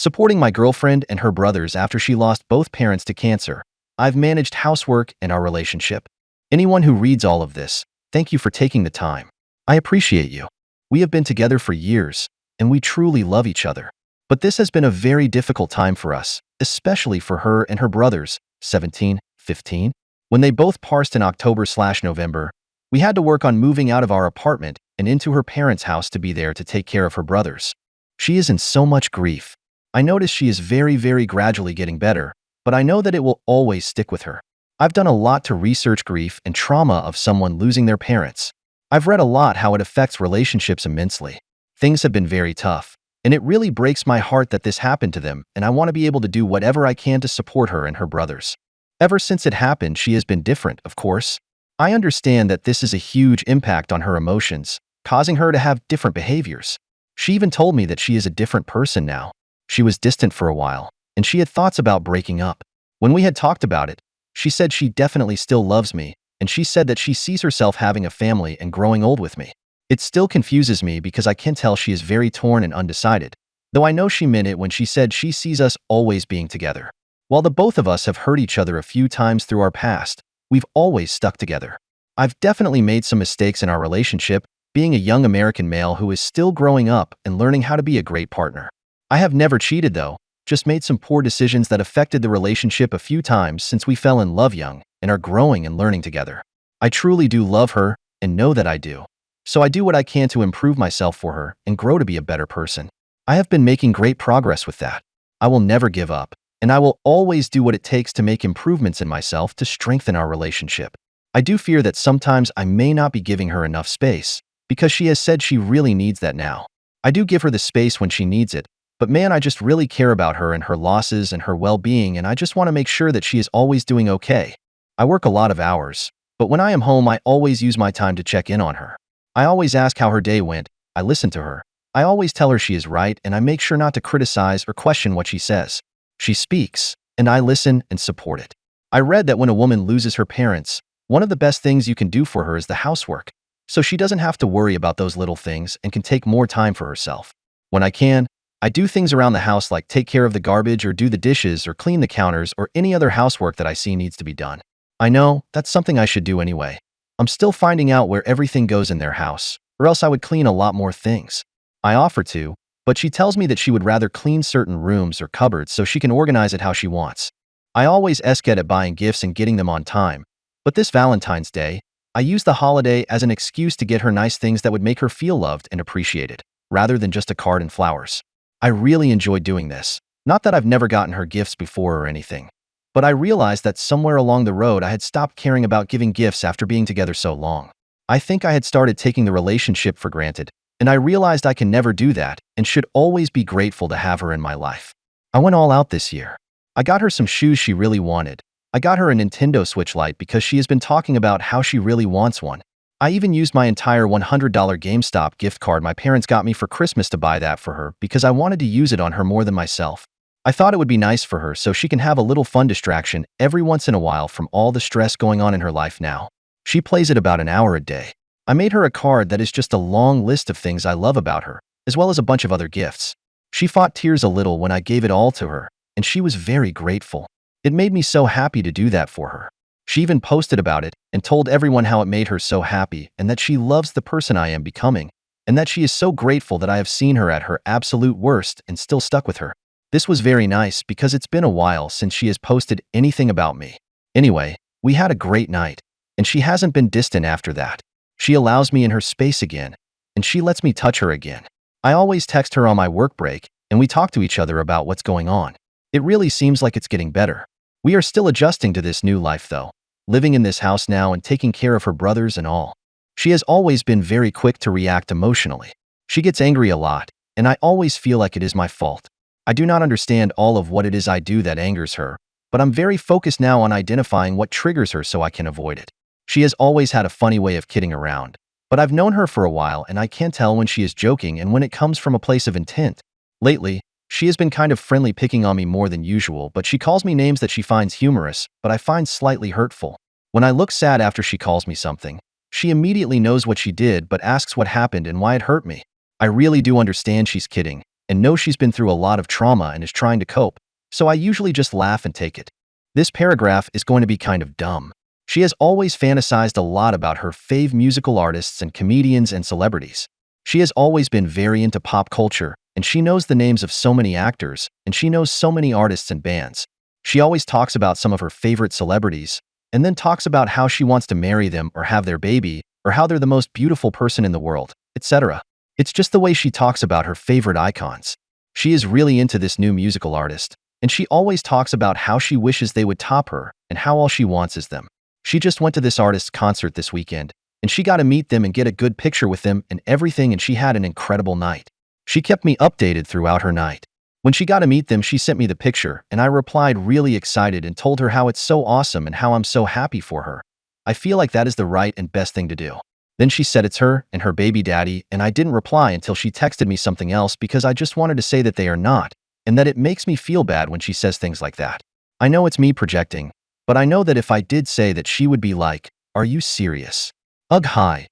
supporting my girlfriend and her brothers after she lost both parents to cancer. I've managed housework and our relationship. Anyone who reads all of this, thank you for taking the time. I appreciate you. We have been together for years, and we truly love each other. But this has been a very difficult time for us, especially for her and her brothers, 17, 15. When they both passed in October/November, we had to work on moving out of our apartment and into her parents' house to be there to take care of her brothers. She is in so much grief. I notice she is very gradually getting better, but I know that it will always stick with her. I've done a lot to research grief and trauma of someone losing their parents. I've read a lot how it affects relationships immensely. Things have been very tough, and it really breaks my heart that this happened to them, and I want to be able to do whatever I can to support her and her brothers. Ever since it happened, she has been different, of course. I understand that this is a huge impact on her emotions, causing her to have different behaviors. She even told me that she is a different person now. She was distant for a while, and she had thoughts about breaking up. When we had talked about it, she said she definitely still loves me, and she said that she sees herself having a family and growing old with me. It still confuses me because I can tell she is very torn and undecided, though I know she meant it when she said she sees us always being together. While the both of us have hurt each other a few times through our past, we've always stuck together. I've definitely made some mistakes in our relationship, being a young American male who is still growing up and learning how to be a great partner. I have never cheated though, just made some poor decisions that affected the relationship a few times since we fell in love young and are growing and learning together. I truly do love her and know that I do. So I do what I can to improve myself for her and grow to be a better person. I have been making great progress with that. I will never give up, and I will always do what it takes to make improvements in myself to strengthen our relationship. I do fear that sometimes I may not be giving her enough space, because she has said she really needs that now. I do give her the space when she needs it, but man, I just really care about her and her losses and her well-being, and I just want to make sure that she is always doing okay. I work a lot of hours, but when I am home, I always use my time to check in on her. I always ask how her day went, I listen to her. I always tell her she is right, and I make sure not to criticize or question what she says. She speaks, and I listen and support it. I read that when a woman loses her parents, one of the best things you can do for her is the housework, so she doesn't have to worry about those little things and can take more time for herself. When I can, I do things around the house like take care of the garbage or do the dishes or clean the counters or any other housework that I see needs to be done. I know, that's something I should do anyway. I'm still finding out where everything goes in their house, or else I would clean a lot more things. I offer to, but she tells me that she would rather clean certain rooms or cupboards so she can organize it how she wants. I always get at buying gifts and getting them on time, but this Valentine's Day, I used the holiday as an excuse to get her nice things that would make her feel loved and appreciated, rather than just a card and flowers. I really enjoyed doing this. Not that I've never gotten her gifts before or anything, but I realized that somewhere along the road I had stopped caring about giving gifts after being together so long. I think I had started taking the relationship for granted, and I realized I can never do that and should always be grateful to have her in my life. I went all out this year. I got her some shoes she really wanted. I got her a Nintendo Switch Lite because she has been talking about how she really wants one. I even used my entire $100 GameStop gift card my parents got me for Christmas to buy that for her because I wanted to use it on her more than myself. I thought it would be nice for her so she can have a little fun distraction every once in a while from all the stress going on in her life now. She plays it about an hour a day. I made her a card that is just a long list of things I love about her, as well as a bunch of other gifts. She fought tears a little when I gave it all to her, and she was very grateful. It made me so happy to do that for her. She even posted about it and told everyone how it made her so happy and that she loves the person I am becoming, and that she is so grateful that I have seen her at her absolute worst and still stuck with her. This was very nice because it's been a while since she has posted anything about me. Anyway, we had a great night, and she hasn't been distant after that. She allows me in her space again, and she lets me touch her again. I always text her on my work break, and we talk to each other about what's going on. It really seems like it's getting better. We are still adjusting to this new life though, living in this house now and taking care of her brothers and all. She has always been very quick to react emotionally. She gets angry a lot, and I always feel like it is my fault. I do not understand all of what it is I do that angers her, but I'm very focused now on identifying what triggers her so I can avoid it. She has always had a funny way of kidding around, but I've known her for a while and I can tell when she is joking and when it comes from a place of intent. Lately, she has been kind of friendly, picking on me more than usual, but she calls me names that she finds humorous, but I find slightly hurtful. When I look sad after she calls me something, she immediately knows what she did but asks what happened and why it hurt me. I really do understand she's kidding, and know she's been through a lot of trauma and is trying to cope, so I usually just laugh and take it. This paragraph is going to be kind of dumb. She has always fantasized a lot about her fave musical artists and comedians and celebrities. She has always been very into pop culture, and she knows the names of so many actors, and she knows so many artists and bands. She always talks about some of her favorite celebrities, and then talks about how she wants to marry them or have their baby, or how they're the most beautiful person in the world, etc. It's just the way she talks about her favorite icons. She is really into this new musical artist, and she always talks about how she wishes they would top her and how all she wants is them. She just went to this artist's concert this weekend, and she got to meet them and get a good picture with them and everything, and she had an incredible night. She kept me updated throughout her night. When she got to meet them, she sent me the picture, and I replied really excited and told her how it's so awesome and how I'm so happy for her. I feel like that is the right and best thing to do. Then she said it's her and her baby daddy, and I didn't reply until she texted me something else because I just wanted to say that they are not, and that it makes me feel bad when she says things like that. I know it's me projecting, but I know that if I did say that, she would be like, "Are you serious? Ugh, hi."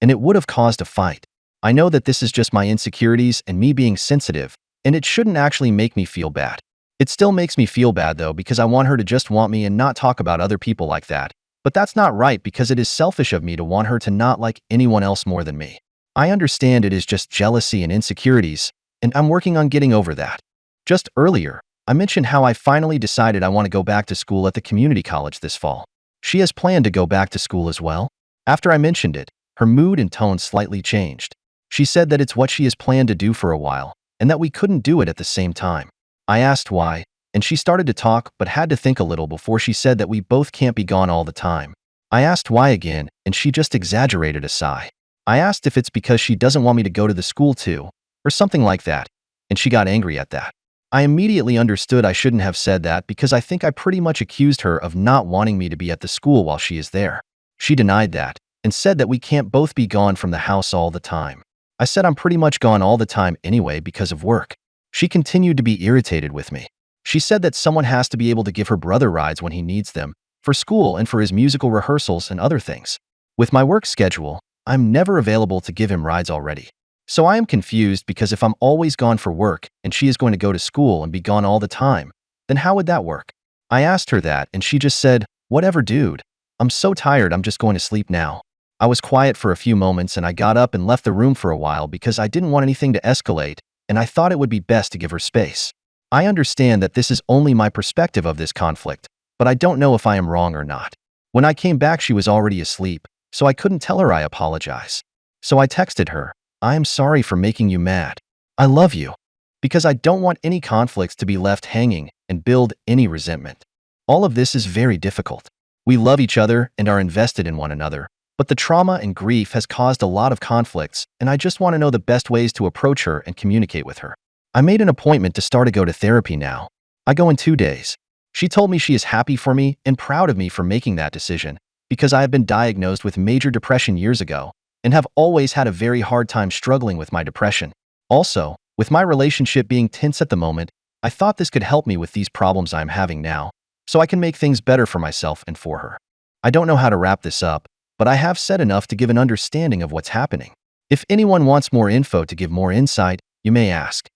And it would have caused a fight. I know that this is just my insecurities and me being sensitive, and it shouldn't actually make me feel bad. It still makes me feel bad though, because I want her to just want me and not talk about other people like that. But that's not right, because it is selfish of me to want her to not like anyone else more than me. I understand it is just jealousy and insecurities, and I'm working on getting over that. Just earlier, I mentioned how I finally decided I want to go back to school at the community college this fall. She has planned to go back to school as well. After I mentioned it, her mood and tone slightly changed. She said that it's what she has planned to do for a while, and that we couldn't do it at the same time. I asked why, and she started to talk but had to think a little before she said that we both can't be gone all the time. I asked why again, and she just exaggerated a sigh. I asked if it's because she doesn't want me to go to the school too, or something like that, and she got angry at that. I immediately understood I shouldn't have said that, because I think I pretty much accused her of not wanting me to be at the school while she is there. She denied that, and said that we can't both be gone from the house all the time. I said I'm pretty much gone all the time anyway because of work. She continued to be irritated with me. She said that someone has to be able to give her brother rides when he needs them, for school and for his musical rehearsals and other things. With my work schedule, I'm never available to give him rides already. So I am confused, because if I'm always gone for work and she is going to go to school and be gone all the time, then how would that work? I asked her that, and she just said, "Whatever, dude. I'm so tired, I'm just going to sleep now." I was quiet for a few moments, and I got up and left the room for a while because I didn't want anything to escalate, and I thought it would be best to give her space. I understand that this is only my perspective of this conflict, but I don't know if I am wrong or not. When I came back, she was already asleep, so I couldn't tell her I apologize. So I texted her, "I am sorry for making you mad. I love you," because I don't want any conflicts to be left hanging and build any resentment. All of this is very difficult. We love each other and are invested in one another, but the trauma and grief has caused a lot of conflicts, and I just want to know the best ways to approach her and communicate with her. I made an appointment to start to go to therapy now. I go in 2 days. She told me she is happy for me and proud of me for making that decision, because I have been diagnosed with major depression years ago, and have always had a very hard time struggling with my depression. Also, with my relationship being tense at the moment, I thought this could help me with these problems I'm having now, so I can make things better for myself and for her. I don't know how to wrap this up, but I have said enough to give an understanding of what's happening. If anyone wants more info to give more insight, you may ask.